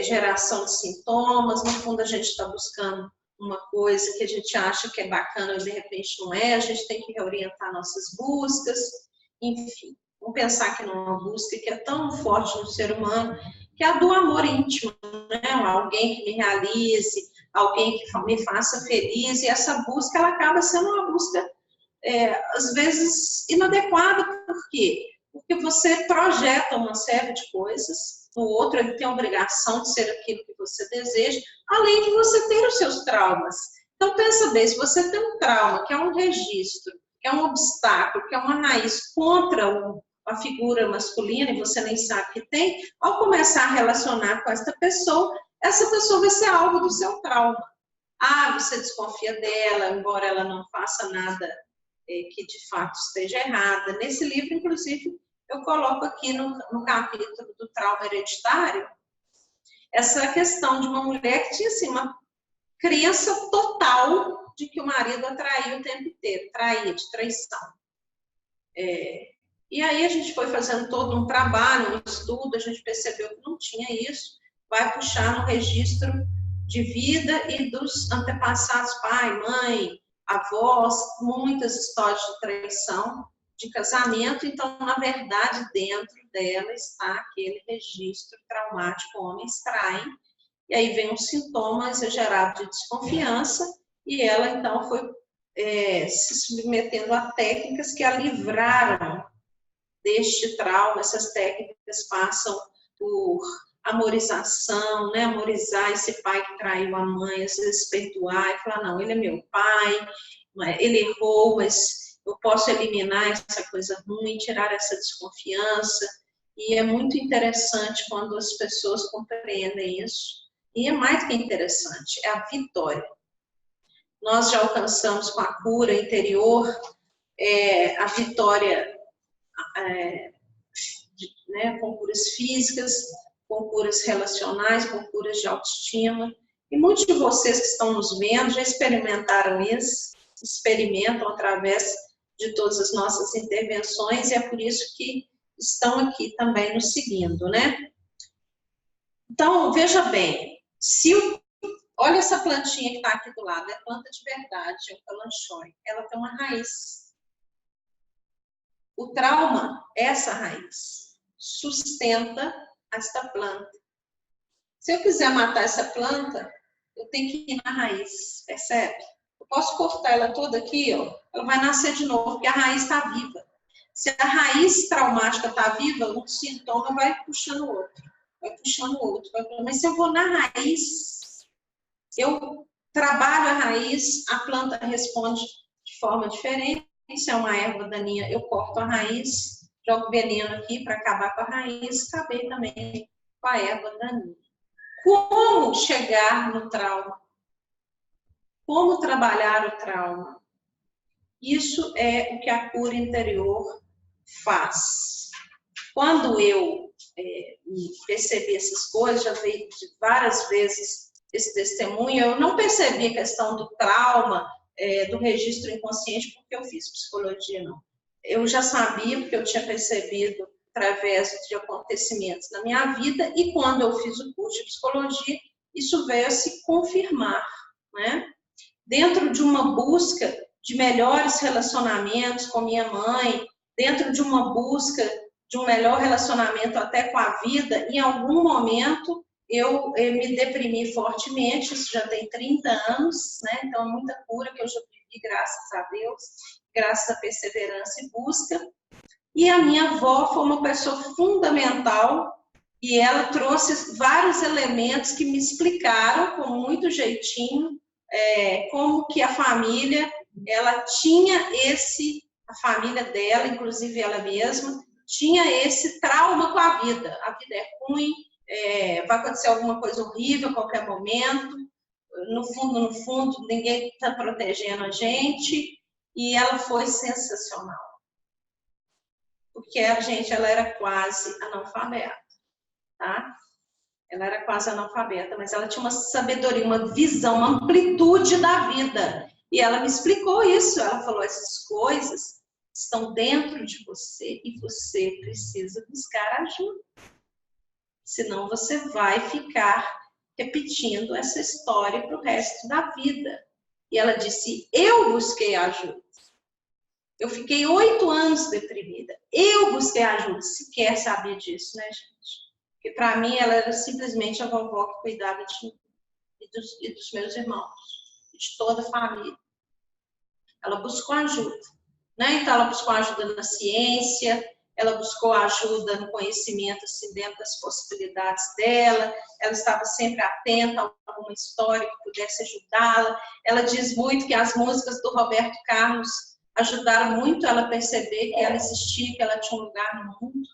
geração de sintomas, no fundo a gente está buscando uma coisa que a gente acha que é bacana e de repente não é, a gente tem que reorientar nossas buscas, enfim. Vamos pensar que numa busca que é tão forte no ser humano, que é a do amor íntimo, né? Alguém que me realize, alguém que me faça feliz, e essa busca ela acaba sendo uma busca, às vezes, inadequada. Por quê? Porque você projeta uma série de coisas, o outro ele tem a obrigação de ser aquilo que você deseja, além de você ter os seus traumas. Então, pensa bem, se você tem um trauma, que é um registro, que é um obstáculo, que é uma raiz contra a figura masculina, e você nem sabe que tem, ao começar a relacionar com essa pessoa vai ser alvo do seu trauma. Ah, você desconfia dela, embora ela não faça nada que de fato esteja errada. Nesse livro, inclusive, eu coloco aqui no capítulo do trauma hereditário, essa questão de uma mulher que tinha assim, uma crença total de que o marido a traía o tempo inteiro, traía, de traição. E aí a gente foi fazendo todo um trabalho, um estudo, a gente percebeu que não tinha isso, vai puxar no registro de vida e dos antepassados, pai, mãe, avós, muitas histórias de traição, de casamento. Então, na verdade, dentro dela está aquele registro traumático, homens traem, e aí vem um sintoma exagerado de desconfiança, e ela então foi se submetendo a técnicas que a livraram deste trauma. Essas técnicas passam por amorização, né? Amorizar esse pai que traiu a mãe, às vezes perdoar e falar, não, ele é meu pai, ele errou, mas eu posso eliminar essa coisa ruim, tirar essa desconfiança. E é muito interessante quando as pessoas compreendem isso. E é mais do que interessante, é a vitória. Nós já alcançamos com a cura interior a vitória né, com curas físicas, com curas relacionais, com curas de autoestima. E muitos de vocês que estão nos vendo já experimentaram isso, experimentam através de todas as nossas intervenções, e é por isso que estão aqui também nos seguindo, né? Então, veja bem, olha essa plantinha que está aqui do lado, é planta de verdade, é um calanchoe, ela tem uma raiz. O trauma, essa raiz, sustenta esta planta. Se eu quiser matar essa planta, eu tenho que ir na raiz, percebe? Eu posso cortar ela toda aqui, ó, ela vai nascer de novo, porque a raiz está viva. Se a raiz traumática está viva, um sintoma vai puxando o outro, vai puxando o outro. Mas se eu vou na raiz, eu trabalho a raiz, a planta responde de forma diferente. Se é uma erva daninha, eu corto a raiz, jogo veneno aqui para acabar com a raiz, acabei também com a erva daninha. Como chegar no trauma? Como trabalhar o trauma? Isso é o que a cura interior faz. Quando eu percebi essas coisas, já veio várias vezes esse testemunho, eu não percebi a questão do trauma, do registro inconsciente, porque eu fiz psicologia, não. Eu já sabia, porque eu tinha percebido através de acontecimentos na minha vida, e quando eu fiz o curso de psicologia, isso veio a se confirmar, né? Dentro de uma busca de melhores relacionamentos com minha mãe, dentro de uma busca de um melhor relacionamento até com a vida, em algum momento eu me deprimi fortemente, isso já tem 30 anos, né? Então muita cura que eu já vivi, graças a Deus, graças à perseverança e busca. E a minha avó foi uma pessoa fundamental, e ela trouxe vários elementos que me explicaram com muito jeitinho como que a família, ela tinha a família dela, inclusive ela mesma, tinha esse trauma com a vida. A vida é ruim, vai acontecer alguma coisa horrível a qualquer momento, no fundo, ninguém está protegendo a gente, e ela foi sensacional. Porque ela era quase analfabeta, tá? Ela era quase analfabeta, mas ela tinha uma sabedoria, uma visão, uma amplitude da vida. E ela me explicou isso. Ela falou, essas coisas estão dentro de você e você precisa buscar ajuda. senão você vai ficar repetindo essa história para o resto da vida. E ela disse, eu busquei ajuda. Eu fiquei 8 anos deprimida. Eu busquei ajuda, sequer sabia disso, né, gente? Porque para mim ela era simplesmente a vovó que cuidava de mim e dos meus irmãos, de toda a família. Ela buscou ajuda, né? Então ela buscou ajuda na ciência, ela buscou ajuda no conhecimento, assim, dentro das possibilidades dela, ela estava sempre atenta a alguma história que pudesse ajudá-la. Ela diz muito que as músicas do Roberto Carlos ajudaram muito ela a perceber que ela existia, que ela tinha um lugar no mundo.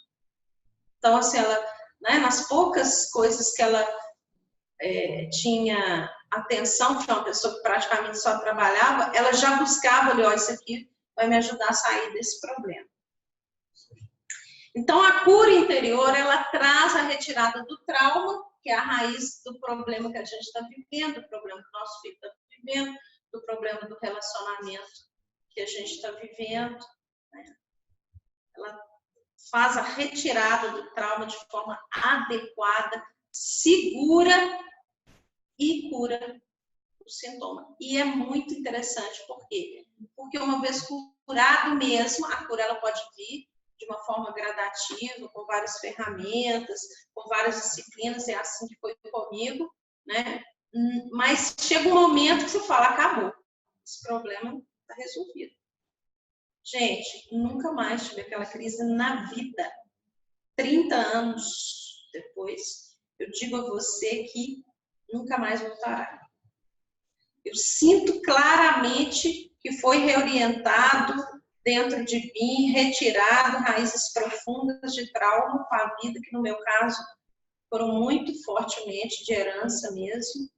Então, assim, ela, né, nas poucas coisas que ela tinha atenção, que é uma pessoa que praticamente só trabalhava, ela já buscava, olha, isso aqui vai me ajudar a sair desse problema. Então, a cura interior, ela traz a retirada do trauma, que é a raiz do problema que a gente está vivendo, do problema que o nosso filho está vivendo, do problema do relacionamento que a gente está vivendo, né? Ela faz a retirada do trauma de forma adequada, segura e cura o sintoma. E é muito interessante, por quê? Porque uma vez curado mesmo, a cura ela pode vir de uma forma gradativa, com várias ferramentas, com várias disciplinas, é assim que foi comigo, né? Mas chega um momento que você fala, acabou, esse problema está resolvido. Gente, nunca mais tive aquela crise na vida. 30 anos depois, eu digo a você que nunca mais voltará. Eu sinto claramente que foi reorientado dentro de mim, retirado raízes profundas de trauma com a vida, que no meu caso foram muito fortemente de herança mesmo,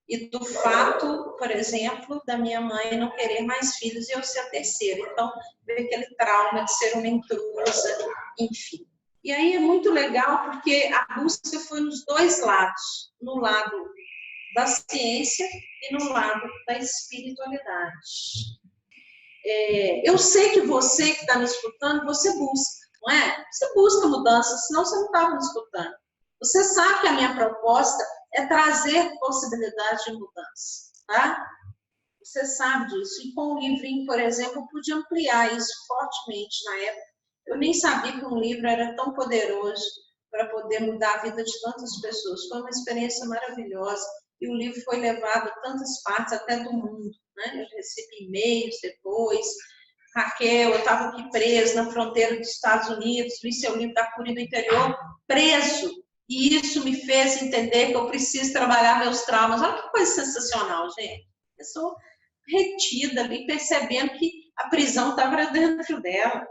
e do fato, por exemplo, da minha mãe não querer mais filhos e eu ser a terceira. Então, veio aquele trauma de ser uma intrusa, enfim. E aí é muito legal porque a busca foi nos dois lados, no lado da ciência e no lado da espiritualidade. Eu sei que você que está me escutando, você busca, não é? Você busca mudança, senão você não estava me escutando. Você sabe que a minha proposta é trazer possibilidade de mudança, tá? Você sabe disso. E com o livrinho, por exemplo, eu pude ampliar isso fortemente na época. Eu nem sabia que um livro era tão poderoso para poder mudar a vida de tantas pessoas. Foi uma experiência maravilhosa. E o livro foi levado a tantas partes, até do mundo, né? Eu recebi e-mails depois. Raquel, eu estava aqui preso na fronteira dos Estados Unidos, li seu livro da cura do interior, preso. E isso me fez entender que eu preciso trabalhar meus traumas. Olha que coisa sensacional, gente. Eu sou retida ali, percebendo que a prisão estava dentro dela.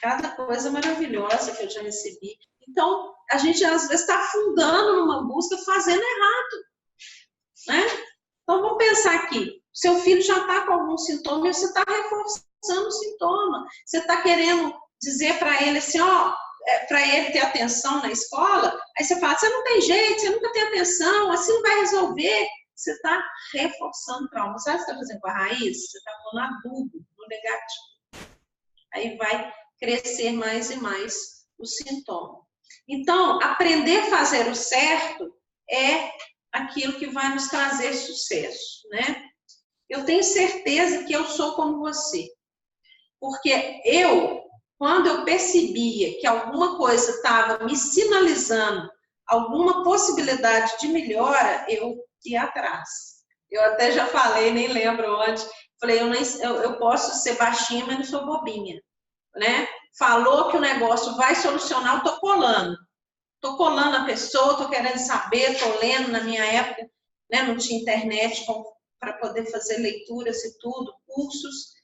Cada coisa maravilhosa que eu já recebi. Então, a gente às vezes está afundando numa busca, fazendo errado, né? Então, vamos pensar aqui. Seu filho já está com algum sintoma e você está reforçando o sintoma. Você está querendo dizer para ele assim, ó, para ele ter atenção na escola, aí você fala, você não tem jeito, você nunca tem atenção, assim não vai resolver. Você está reforçando o trauma. Sabe o que você está fazendo com a raiz? Você está pondo adubo no negativo. Aí vai crescer mais e mais o sintoma. Então, aprender a fazer o certo é aquilo que vai nos trazer sucesso, né? Eu tenho certeza que eu sou como você. Porque quando eu percebia que alguma coisa estava me sinalizando alguma possibilidade de melhora, eu ia atrás. Eu até já falei, nem lembro onde, falei, eu posso ser baixinha, mas não sou bobinha, né? Falou que o negócio vai solucionar, eu tô colando. Tô colando a pessoa, tô querendo saber, tô lendo. Na minha época, né, não tinha internet para poder fazer leituras e tudo, cursos.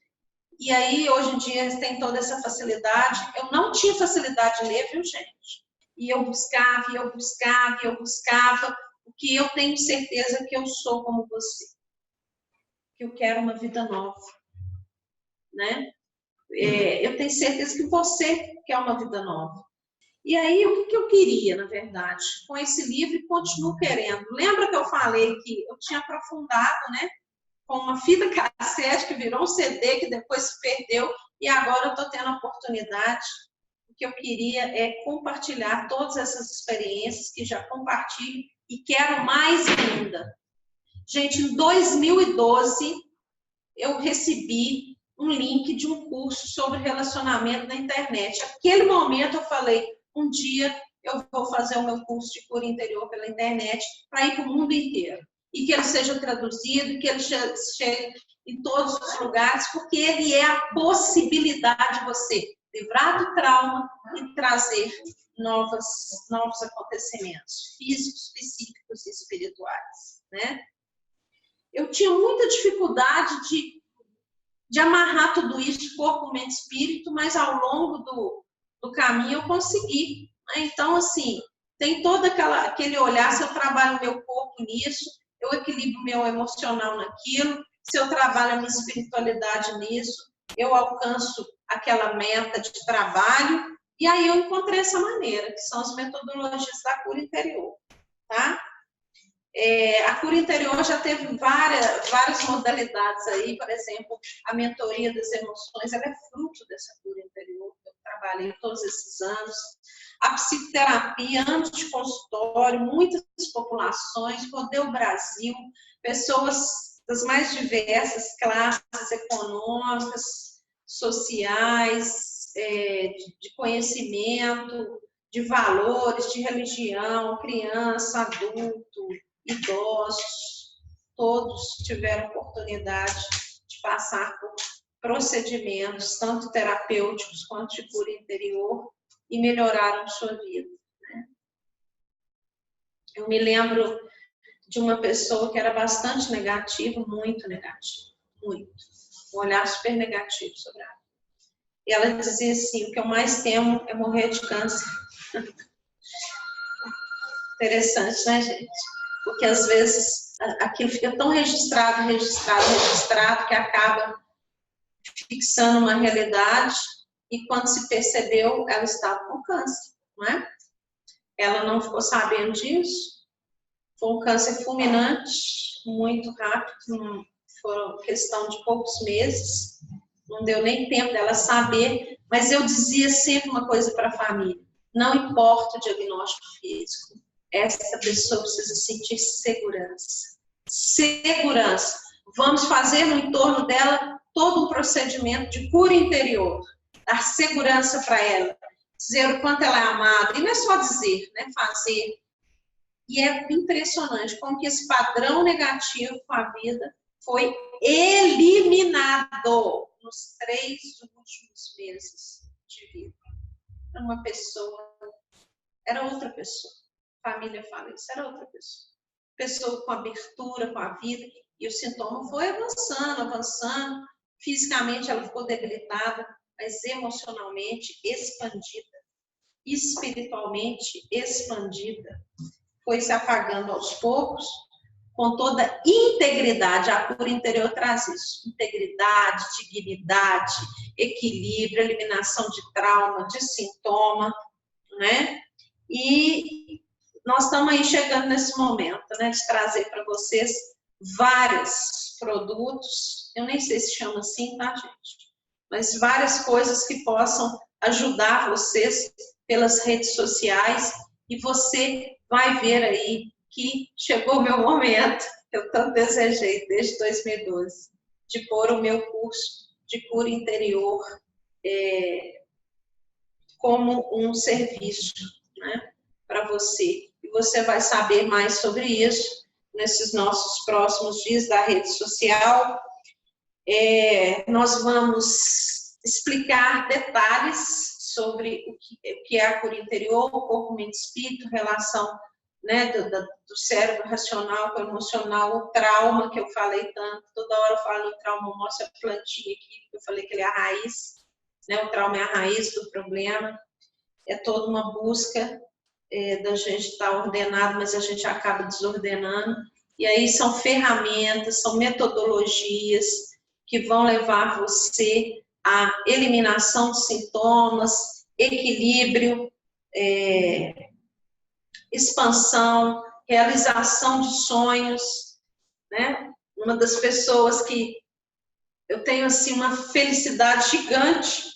E aí, hoje em dia, tem toda essa facilidade. Eu não tinha facilidade de ler, viu, gente? E eu buscava, e eu buscava, e eu buscava, porque eu tenho certeza que eu sou como você. Que eu quero uma vida nova, né? Eu tenho certeza que você quer uma vida nova. E aí, o que eu queria, na verdade, com esse livro e continuo querendo? Lembra que eu falei que eu tinha aprofundado, né? Com uma fita cassete que virou um CD, que depois se perdeu, e agora eu estou tendo a oportunidade. O que eu queria é compartilhar todas essas experiências que já compartilho e quero mais ainda. Gente, em 2012, eu recebi um link de um curso sobre relacionamento na internet. Naquele momento eu falei, um dia eu vou fazer o meu curso de cura interior pela internet para ir para o mundo inteiro. E que ele seja traduzido, que ele chegue em todos os lugares, porque ele é a possibilidade de você livrar do trauma e trazer novos acontecimentos físicos, psíquicos e espirituais, né? Eu tinha muita dificuldade de amarrar tudo isso, corpo, mente, espírito, mas ao longo do caminho eu consegui. Então, assim, tem todo aquele olhar, se eu trabalho meu corpo nisso, eu equilibro meu emocional naquilo, se eu trabalho a minha espiritualidade nisso, eu alcanço aquela meta de trabalho, e aí eu encontrei essa maneira, que são as metodologias da cura interior, tá? A cura interior já teve várias modalidades aí, por exemplo, a mentoria das emoções, ela é fruto dessa cura interior, eu trabalhei todos esses anos. A psicoterapia, anos de consultório, muitas populações, rodei o Brasil, pessoas das mais diversas classes econômicas, sociais, de conhecimento, de valores, de religião, criança, adulto, idosos, todos tiveram oportunidade de passar por procedimentos, tanto terapêuticos quanto de cura interior, e melhoraram sua vida. Né? Eu me lembro de uma pessoa que era bastante negativa, muito negativa, muito. Um olhar super negativo sobre ela. E ela dizia assim, o que eu mais temo é morrer de câncer. Interessante, né, gente? Porque às vezes aquilo fica tão registrado, que acaba fixando uma realidade e quando se percebeu, ela estava com câncer, não é? Ela não ficou sabendo disso, foi um câncer fulminante, muito rápido, foram questão de poucos meses, não deu nem tempo dela saber, mas eu dizia sempre uma coisa para a família, não importa o diagnóstico físico, essa pessoa precisa sentir segurança. Segurança. Vamos fazer no entorno dela todo um procedimento de cura interior, dar segurança para ela, dizer o quanto ela é amada, e não é só dizer, né, fazer. E é impressionante como que esse padrão negativo com a vida foi eliminado nos 3 últimos meses de vida. Uma pessoa, era outra pessoa. A família fala isso, era outra pessoa. Pessoa com abertura com a vida, e o sintoma foi avançando. Fisicamente ela ficou debilitada, mas emocionalmente expandida, espiritualmente expandida. Foi se apagando aos poucos, com toda integridade. A cura interior traz isso: integridade, dignidade, equilíbrio, eliminação de trauma, de sintoma, né? E nós estamos aí chegando nesse momento, né, de trazer para vocês vários produtos, eu nem sei se chama assim, tá, gente? Mas várias coisas que possam ajudar vocês pelas redes sociais, e você vai ver aí que chegou o meu momento, eu tanto desejei desde 2012, de pôr o meu curso de cura interior como um serviço, né, para você. E você vai saber mais sobre isso nesses nossos próximos dias da rede social. Nós vamos explicar detalhes sobre o que é a cura interior, o corpo, mente, espírito, relação, né, do cérebro racional com o emocional, o trauma que eu falei tanto. Toda hora eu falo do trauma, mostro a plantinha aqui, eu falei que ele é a raiz, né, o trauma é a raiz do problema. É toda uma busca da gente estar ordenado, mas a gente acaba desordenando. E aí são ferramentas, são metodologias que vão levar você à eliminação de sintomas, equilíbrio, expansão, realização de sonhos, né? Uma das pessoas que eu tenho assim uma felicidade gigante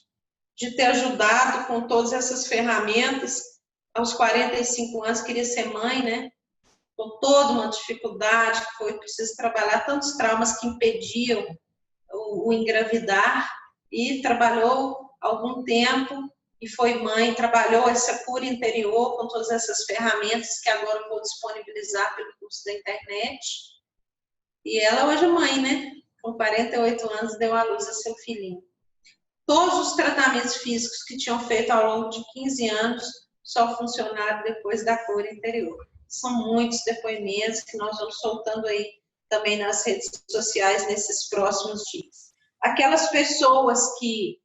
de ter ajudado com todas essas ferramentas. Aos 45 anos, queria ser mãe, né? Com toda uma dificuldade, que foi preciso trabalhar tantos traumas que impediam o engravidar, e trabalhou algum tempo, e foi mãe, trabalhou essa cura interior com todas essas ferramentas que agora eu vou disponibilizar pelo curso da internet. E ela hoje é mãe, né? Com 48 anos, deu à luz a seu filhinho. Todos os tratamentos físicos que tinham feito ao longo de 15 anos só funcionaram depois da cura interior. São muitos depoimentos que nós vamos soltando aí também nas redes sociais nesses próximos dias. Aquelas pessoas que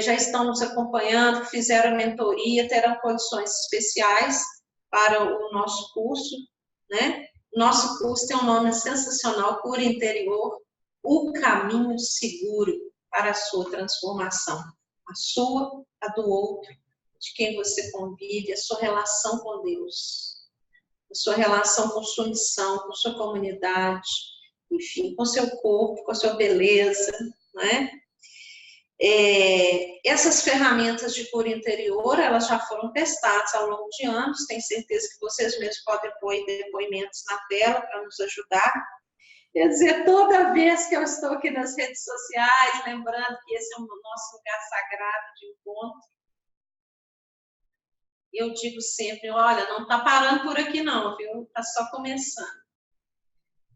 já estão nos acompanhando, que fizeram mentoria, terão condições especiais para o nosso curso, né? Nosso curso tem um nome sensacional, Cura Interior, o caminho seguro para a sua transformação. A sua, a do outro, de quem você convive, a sua relação com Deus, a sua relação com sua missão, com sua comunidade, enfim, com seu corpo, com a sua beleza, né? Essas ferramentas de cura interior, elas já foram testadas ao longo de anos, tenho certeza que vocês mesmos podem pôr depoimentos na tela para nos ajudar. Quer dizer, toda vez que eu estou aqui nas redes sociais, lembrando que esse é o nosso lugar sagrado de encontro, eu digo sempre, olha, não está parando por aqui não, viu? Está só começando.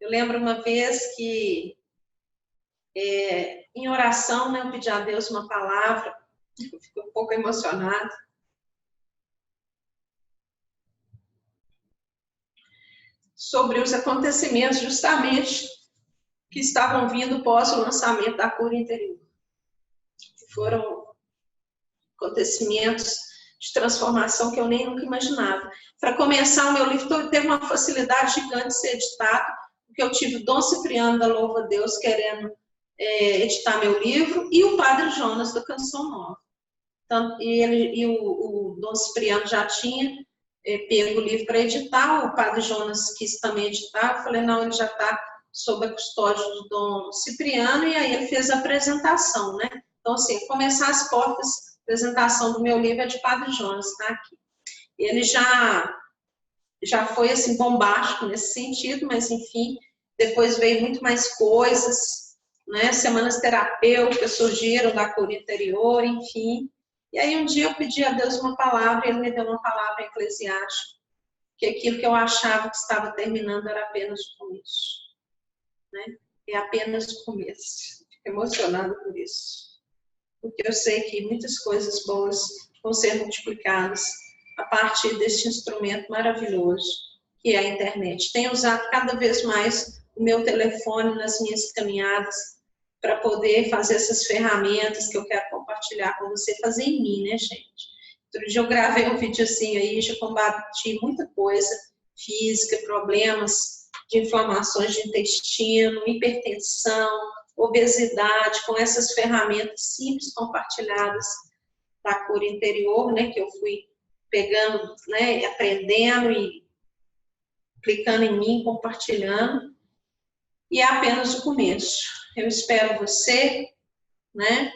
Eu lembro uma vez que, em oração, né, eu pedi a Deus uma palavra, eu fico um pouco emocionada. Sobre os acontecimentos, justamente, que estavam vindo pós o lançamento da cura interior. Foram acontecimentos de transformação que eu nem nunca imaginava. Para começar, o meu livro teve uma facilidade gigante de ser editado, porque eu tive o Dom Cipriano da Louva a Deus querendo editar meu livro, e o Padre Jonas da Canção Nova. Então, o Dom Cipriano já tinha pego o livro para editar, o Padre Jonas quis também editar, eu falei, não, ele já está sob a custódia do Dom Cipriano, e aí ele fez a apresentação, né? Então, assim, começar as portas, a apresentação do meu livro é de Padre Jonas, está aqui. Ele já foi, assim, bombástico nesse sentido, mas, enfim, depois veio muito mais coisas, né? Semanas terapêuticas surgiram da cura interior, enfim. E aí, um dia eu pedi a Deus uma palavra, e ele me deu uma palavra eclesiástica, que aquilo que eu achava que estava terminando era apenas o começo, né? É apenas o começo. Fico emocionada por isso. Porque eu sei que muitas coisas boas vão ser multiplicadas a partir deste instrumento maravilhoso que é a internet. Tenho usado cada vez mais o meu telefone nas minhas caminhadas para poder fazer essas ferramentas que eu quero compartilhar com você, fazer em mim, né, gente? Outro dia eu gravei um videozinho aí, já combati muita coisa física, problemas de inflamações de intestino, hipertensão, obesidade, com essas ferramentas simples compartilhadas da cura interior, né, que eu fui pegando, né, aprendendo e aplicando em mim, compartilhando, e é apenas o começo. Eu espero você, né,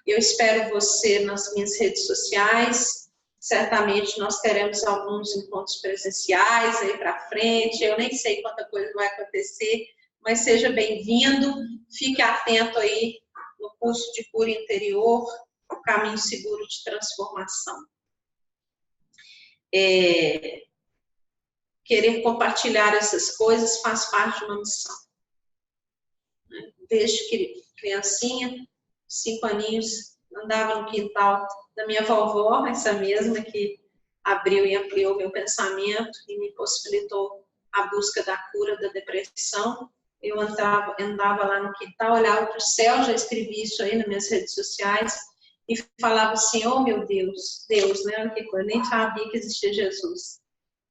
eu espero você nas minhas redes sociais, certamente nós teremos alguns encontros presenciais aí para frente, eu nem sei quanta coisa vai acontecer, mas seja bem-vindo, fique atento aí no curso de cura interior, o caminho seguro de transformação. Querer compartilhar essas coisas faz parte de uma missão. Desde criancinha, 5 aninhos, andava no quintal da minha vovó, essa mesma que abriu e ampliou meu pensamento e me possibilitou a busca da cura da depressão. Eu andava lá no quintal, olhava para o céu, já escrevi isso aí nas minhas redes sociais, e falava assim, oh meu Deus, Deus, né? Olha que coisa, nem sabia que existia Jesus.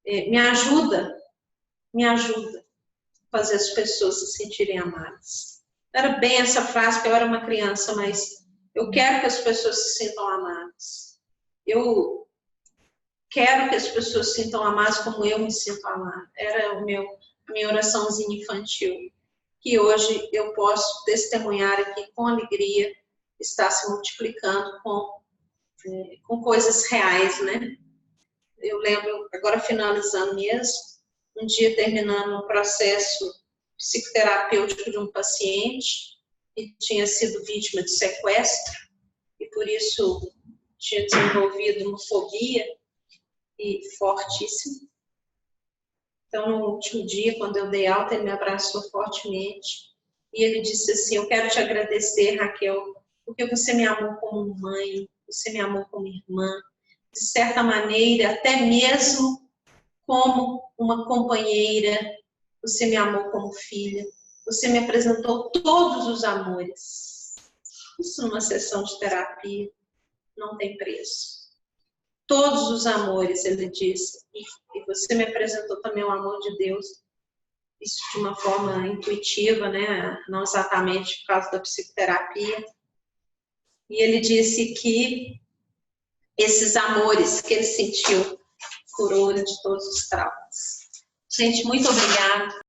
Me ajuda a fazer as pessoas se sentirem amadas. Não era bem essa frase, porque eu era uma criança, mas eu quero que as pessoas se sintam amadas. Eu quero que as pessoas se sintam amadas como eu me sinto amada. Era a minha oraçãozinha infantil, que hoje eu posso testemunhar aqui com alegria, está se multiplicando com com coisas reais, né? Eu lembro, agora finalizando mesmo, um dia terminando um processo psicoterapêutico de um paciente que tinha sido vítima de sequestro e por isso tinha desenvolvido uma fobia e fortíssima. Então, no último dia, quando eu dei alta, ele me abraçou fortemente e ele disse assim: eu quero te agradecer, Raquel, porque você me amou como mãe, você me amou como irmã, de certa maneira, até mesmo como uma companheira, você me amou como filha, você me apresentou todos os amores. Isso numa sessão de terapia não tem preço. Todos os amores, ele disse, e você me apresentou também o amor de Deus, isso de uma forma intuitiva, né? Não exatamente por causa da psicoterapia. E ele disse que esses amores que ele sentiu curou ele de todos os traumas. Gente, muito obrigada.